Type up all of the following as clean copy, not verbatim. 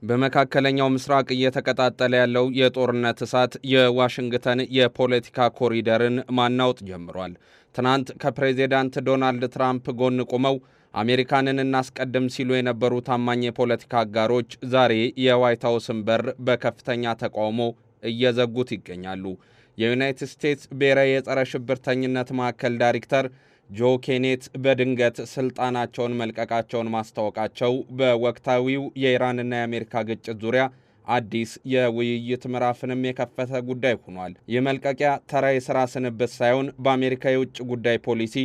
በመካከለኛው ምስራቅ እየተቀጣጠለ ያለው የጦርነት እሳት የዋሽንግተን የፖለቲካ ኮሪደርን ማናወጥ ጀምሯል። ትናንት ከፕሬዚዳንት ዶናልድ ትራምፕ ጎን ቆመው አሜሪካንን እናስቀድም ሲሉ የነበሩ ታማኝ የፖለቲካ አጋሮች ዛሬ የዋይት ሃውስን በር በከፍተኛ ተቃውሞ እየዘጉት ይገኛሉ። የዩናይትድ ስቴትስ ብሔራዊ የጸረ ሽብርተኝነት ማዕከል ዳይሬክተር ጆ ኬኔት በድንገት ስልጣናቸውን መልቀቃቸውን ማስታወቃቸው በወቅታዊው የኢራንና የአሜሪካ ግጭት ዙሪያ አዲስ የውይይት ምዕራፍንም የከፈተ ጉዳይ ሆኗል። ይህ መልቀቂያ ተራ የሥራ ስንብት ሳይሆን በአሜሪካ የውጭ ጉዳይ ፖሊሲ፣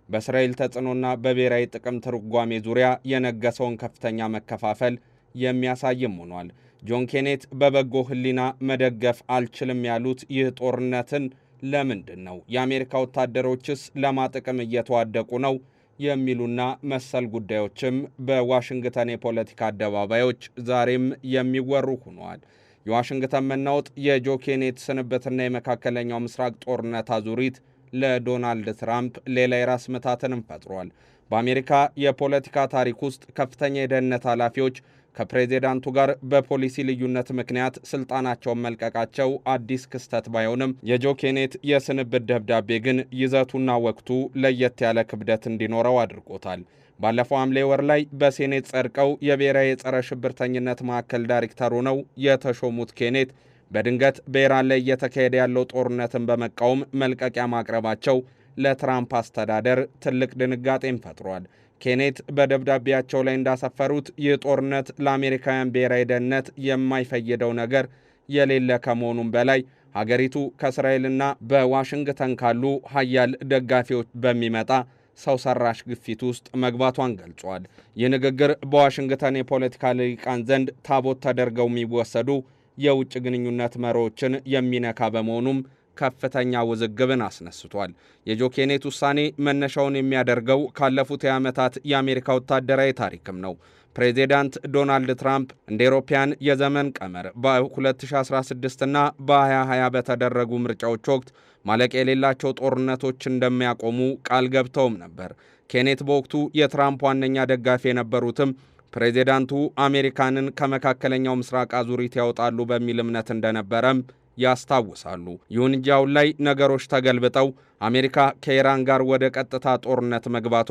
በእስራኤል ተጽዕኖና በብሔራዊ ጥቅም ትርጓሜ ዙሪያ የነገሰውን ከፍተኛ መከፋፈል የሚያሳይም ሆኗል። ጆን ኬኔት በበጎ ሕሊና መደገፍ አልችልም ያሉት ይህ ጦርነትን ለምንድን ነው? የአሜሪካ ወታደሮችስ ለማጥቅም እየተዋደቁ ነው? የሚሉና መሰል ጉዳዮችም በዋሽንግተን የፖለቲካ አደባባዮች ዛሬም የሚወሩ ሆነዋል። የዋሽንግተን መናወጥ የጆ ኬኔት ስንብትና የመካከለኛው ምስራቅ ጦርነት አዙሪት ለዶናልድ ትራምፕ ሌላ የራስ ምታትንም ፈጥሯል። በአሜሪካ የፖለቲካ ታሪክ ውስጥ ከፍተኛ የደህንነት ኃላፊዎች ከፕሬዚዳንቱ ጋር በፖሊሲ ልዩነት ምክንያት ስልጣናቸውን መልቀቃቸው አዲስ ክስተት ባይሆንም የጆ ኬኔት የስንብት ደብዳቤ ግን ይዘቱና ወቅቱ ለየት ያለ ክብደት እንዲኖረው አድርጎታል። ባለፈው ሐምሌ ወር ላይ በሴኔት ጸድቀው የብሔራዊ የጸረ ሽብርተኝነት ማዕከል ዳይሬክተር ሆነው የተሾሙት ኬኔት በድንገት በኢራን ላይ እየተካሄደ ያለው ጦርነትን በመቃወም መልቀቂያ ማቅረባቸው ለትራምፕ አስተዳደር ትልቅ ድንጋጤን ፈጥሯል። ኬኔት በደብዳቤያቸው ላይ እንዳሰፈሩት ይህ ጦርነት ለአሜሪካውያን ብሔራዊ ደህንነት የማይፈይደው ነገር የሌለ ከመሆኑም በላይ ሀገሪቱ ከእስራኤልና በዋሽንግተን ካሉ ሀያል ደጋፊዎች በሚመጣ ሰው ሰራሽ ግፊት ውስጥ መግባቷን ገልጿል። ይህ ንግግር በዋሽንግተን የፖለቲካ ልሂቃን ዘንድ ታቦት ተደርገው የሚወሰዱ የውጭ ግንኙነት መርሆችን የሚነካ በመሆኑም ከፍተኛ ውዝግብን አስነስቷል። የጆ ኬኔት ውሳኔ መነሻውን የሚያደርገው ካለፉት ዓመታት የአሜሪካ ወታደራዊ ታሪክም ነው። ፕሬዚዳንት ዶናልድ ትራምፕ እንደ አውሮፓውያን የዘመን ቀመር በ2016 እና በ2020 በተደረጉ ምርጫዎች ወቅት ማለቂያ የሌላቸው ጦርነቶች እንደሚያቆሙ ቃል ገብተውም ነበር። ኬኔት በወቅቱ የትራምፕ ዋነኛ ደጋፊ የነበሩትም ፕሬዚዳንቱ አሜሪካንን ከመካከለኛው ምስራቅ አዙሪት ያወጣሉ በሚል እምነት እንደነበረም ያስታውሳሉ። ይሁን እንጂ አሁን ላይ ነገሮች ተገልብጠው አሜሪካ ከኢራን ጋር ወደ ቀጥታ ጦርነት መግባቷ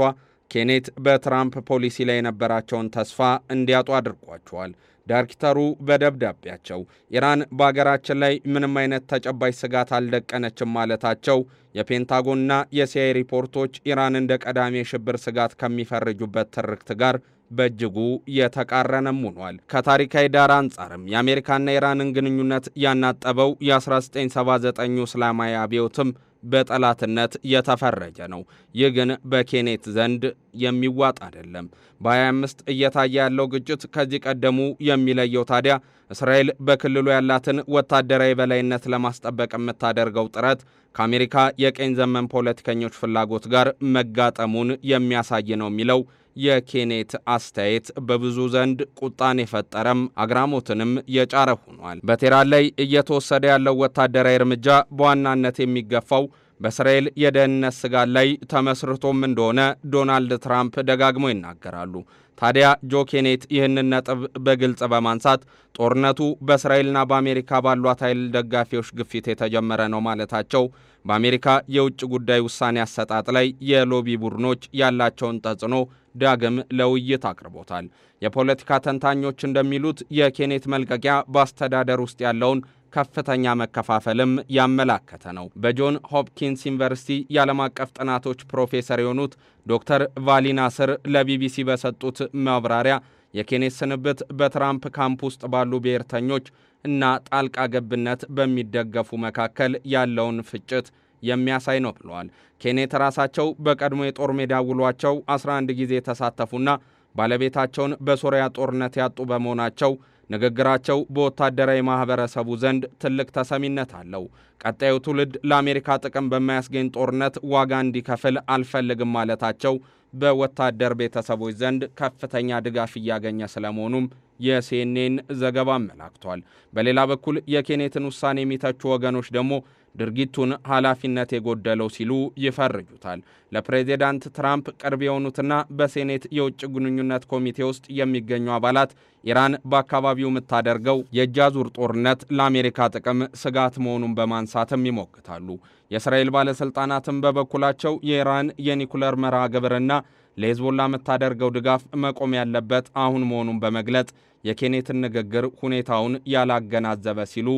ኬኔት በትራምፕ ፖሊሲ ላይ የነበራቸውን ተስፋ እንዲያጡ አድርጓቸዋል። ዳይሬክተሩ በደብዳቤያቸው ኢራን በአገራችን ላይ ምንም አይነት ተጨባጭ ስጋት አልደቀነችም ማለታቸው የፔንታጎንና የሲአይኤ ሪፖርቶች ኢራን እንደ ቀዳሚ የሽብር ስጋት ከሚፈርጁበት ትርክት ጋር በእጅጉ የተቃረነም ሆኗል። ከታሪካዊ ዳራ አንጻርም የአሜሪካና ኢራንን ግንኙነት ያናጠበው የ1979 እስላማዊ አብዮትም በጠላትነት የተፈረጀ ነው። ይህ ግን በኬኔት ዘንድ የሚዋጥ አይደለም። በ25 እየታየ ያለው ግጭት ከዚህ ቀደሙ የሚለየው ታዲያ እስራኤል በክልሉ ያላትን ወታደራዊ በላይነት ለማስጠበቅ የምታደርገው ጥረት ከአሜሪካ የቀኝ ዘመን ፖለቲከኞች ፍላጎት ጋር መጋጠሙን የሚያሳይ ነው የሚለው የኬኔት አስተያየት በብዙ ዘንድ ቁጣን የፈጠረም አግራሞትንም የጫረ ሆኗል። በቴህራን ላይ እየተወሰደ ያለው ወታደራዊ እርምጃ በዋናነት የሚገፋው በእስራኤል የደህንነት ስጋት ላይ ተመስርቶም እንደሆነ ዶናልድ ትራምፕ ደጋግመው ይናገራሉ። ታዲያ ጆ ኬኔት ይህንን ነጥብ በግልጽ በማንሳት ጦርነቱ በእስራኤልና በአሜሪካ ባሏት ኃይል ደጋፊዎች ግፊት የተጀመረ ነው ማለታቸው በአሜሪካ የውጭ ጉዳይ ውሳኔ አሰጣጥ ላይ የሎቢ ቡድኖች ያላቸውን ተጽዕኖ ዳግም ለውይይት አቅርቦታል። የፖለቲካ ተንታኞች እንደሚሉት የኬኔት መልቀቂያ በአስተዳደር ውስጥ ያለውን ከፍተኛ መከፋፈልም ያመላከተ ነው። በጆን ሆፕኪንስ ዩኒቨርሲቲ የዓለም አቀፍ ጥናቶች ፕሮፌሰር የሆኑት ዶክተር ቫሊ ናስር ለቢቢሲ በሰጡት ማብራሪያ የኬኔት ስንብት በትራምፕ ካምፕ ውስጥ ባሉ ብሔርተኞች እና ጣልቃ ገብነት በሚደገፉ መካከል ያለውን ፍጭት የሚያሳይ ነው ብለዋል። ኬኔት ራሳቸው በቀድሞ የጦር ሜዳ ውሏቸው 11 ጊዜ የተሳተፉና ባለቤታቸውን በሶሪያ ጦርነት ያጡ በመሆናቸው ንግግራቸው በወታደራዊ ማህበረሰቡ ዘንድ ትልቅ ተሰሚነት አለው። ቀጣዩ ትውልድ ለአሜሪካ ጥቅም በማያስገኝ ጦርነት ዋጋ እንዲከፍል አልፈልግም ማለታቸው በወታደር ቤተሰቦች ዘንድ ከፍተኛ ድጋፍ እያገኘ ስለመሆኑም የሲኤንኤን ዘገባ አመላክቷል። በሌላ በኩል የኬኔትን ውሳኔ የሚተቹ ወገኖች ደግሞ ድርጊቱን ኃላፊነት የጎደለው ሲሉ ይፈርጁታል። ለፕሬዚዳንት ትራምፕ ቅርብ የሆኑትና በሴኔት የውጭ ግንኙነት ኮሚቴ ውስጥ የሚገኙ አባላት ኢራን በአካባቢው የምታደርገው የእጅ አዙር ጦርነት ለአሜሪካ ጥቅም ስጋት መሆኑን በማንሳትም ይሞግታሉ። የእስራኤል ባለሥልጣናትም በበኩላቸው የኢራን የኒኩለር መርሃ ግብርና ለሄዝቦላ የምታደርገው ድጋፍ መቆም ያለበት አሁን መሆኑን በመግለጽ የኬኔትን ንግግር ሁኔታውን ያላገናዘበ ሲሉ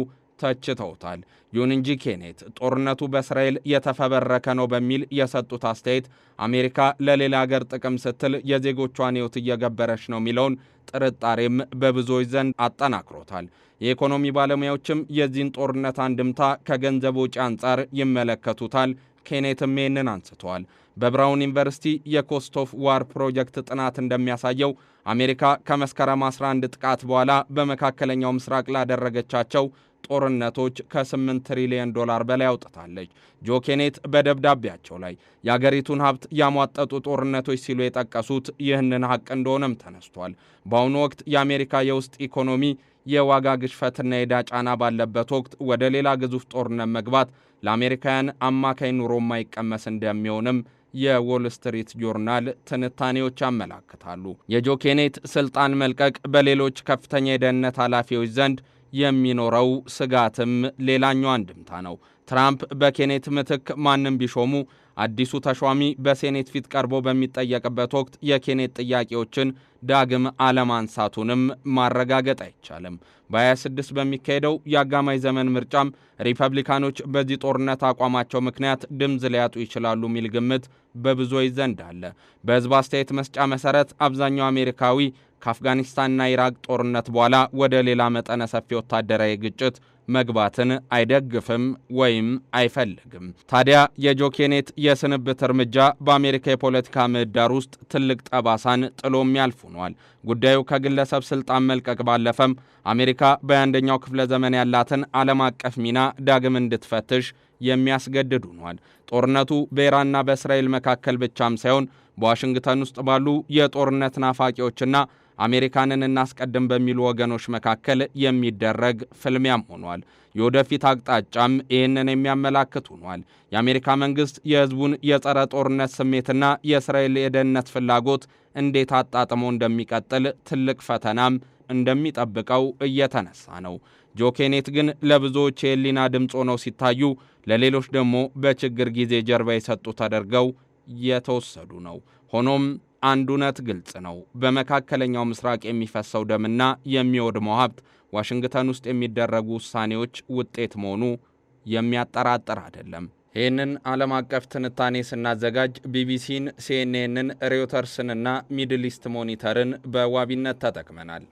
ተችተውታል። ይሁን እንጂ ኬኔት ጦርነቱ በእስራኤል የተፈበረከ ነው በሚል የሰጡት አስተያየት አሜሪካ ለሌላ ሀገር ጥቅም ስትል የዜጎቿን ሕይወት እየገበረች ነው የሚለውን ጥርጣሬም በብዙዎች ዘንድ አጠናክሮታል። የኢኮኖሚ ባለሙያዎችም የዚህን ጦርነት አንድምታ ከገንዘብ ወጪ አንጻር ይመለከቱታል። ኬኔትም ይህንን አንስተዋል። በብራውን ዩኒቨርሲቲ የኮስት ኦፍ ዋር ፕሮጀክት ጥናት እንደሚያሳየው አሜሪካ ከመስከረም 11 ጥቃት በኋላ በመካከለኛው ምስራቅ ላደረገቻቸው ጦርነቶች ከ8 ትሪሊዮን ዶላር በላይ አውጥታለች። ጆ ኬኔት በደብዳቤያቸው ላይ የአገሪቱን ሀብት ያሟጠጡ ጦርነቶች ሲሉ የጠቀሱት ይህንን ሐቅ እንደሆነም ተነስቷል። በአሁኑ ወቅት የአሜሪካ የውስጥ ኢኮኖሚ የዋጋ ግሽፈትና የዕዳ ጫና ባለበት ወቅት ወደ ሌላ ግዙፍ ጦርነት መግባት ለአሜሪካውያን አማካይ ኑሮ የማይቀመስ እንደሚሆንም የዎል ስትሪት ጆርናል ትንታኔዎች ያመላክታሉ። የጆ ኬኔት ስልጣን መልቀቅ በሌሎች ከፍተኛ የደህንነት ኃላፊዎች ዘንድ የሚኖረው ስጋትም ሌላኛው አንድምታ ነው። ትራምፕ በኬኔት ምትክ ማንም ቢሾሙ አዲሱ ተሿሚ በሴኔት ፊት ቀርቦ በሚጠየቅበት ወቅት የኬኔት ጥያቄዎችን ዳግም አለማንሳቱንም ማረጋገጥ አይቻልም። በ26 በሚካሄደው የአጋማሽ ዘመን ምርጫም ሪፐብሊካኖች በዚህ ጦርነት አቋማቸው ምክንያት ድምፅ ሊያጡ ይችላሉ የሚል ግምት በብዙዎች ዘንድ አለ። በሕዝብ አስተያየት መስጫ መሠረት አብዛኛው አሜሪካዊ ከአፍጋኒስታንና ኢራቅ ጦርነት በኋላ ወደ ሌላ መጠነ ሰፊ ወታደራዊ ግጭት መግባትን አይደግፍም ወይም አይፈልግም። ታዲያ የጆ ኬኔት የስንብት እርምጃ በአሜሪካ የፖለቲካ ምህዳር ውስጥ ትልቅ ጠባሳን ጥሎም ያልፍ ሆኗል። ጉዳዩ ከግለሰብ ስልጣን መልቀቅ ባለፈም አሜሪካ በ21ኛው ክፍለ ዘመን ያላትን ዓለም አቀፍ ሚና ዳግም እንድትፈትሽ የሚያስገድድ ሆኗል። ጦርነቱ በኢራንና በእስራኤል መካከል ብቻም ሳይሆን በዋሽንግተን ውስጥ ባሉ የጦርነት ናፋቂዎችና አሜሪካንን እናስቀድም በሚሉ ወገኖች መካከል የሚደረግ ፍልሚያም ሆኗል። የወደፊት አቅጣጫም ይህንን የሚያመላክት ሆኗል። የአሜሪካ መንግስት የህዝቡን የጸረ ጦርነት ስሜትና የእስራኤል የደህንነት ፍላጎት እንዴት አጣጥሞ እንደሚቀጥል ትልቅ ፈተናም እንደሚጠብቀው እየተነሳ ነው። ጆ ኬኔት ግን ለብዙዎች የህሊና ድምፅ ሆነው ሲታዩ፣ ለሌሎች ደግሞ በችግር ጊዜ ጀርባ የሰጡ ተደርገው የተወሰዱ ነው። ሆኖም አንድ እውነት ግልጽ ነው። በመካከለኛው ምስራቅ የሚፈሰው ደምና የሚወድመው ሀብት ዋሽንግተን ውስጥ የሚደረጉ ውሳኔዎች ውጤት መሆኑ የሚያጠራጥር አይደለም። ይህንን ዓለም አቀፍ ትንታኔ ስናዘጋጅ ቢቢሲን፣ ሲኤንኤንን፣ ሬውተርስንና ሚድል ኢስት ሞኒተርን በዋቢነት ተጠቅመናል።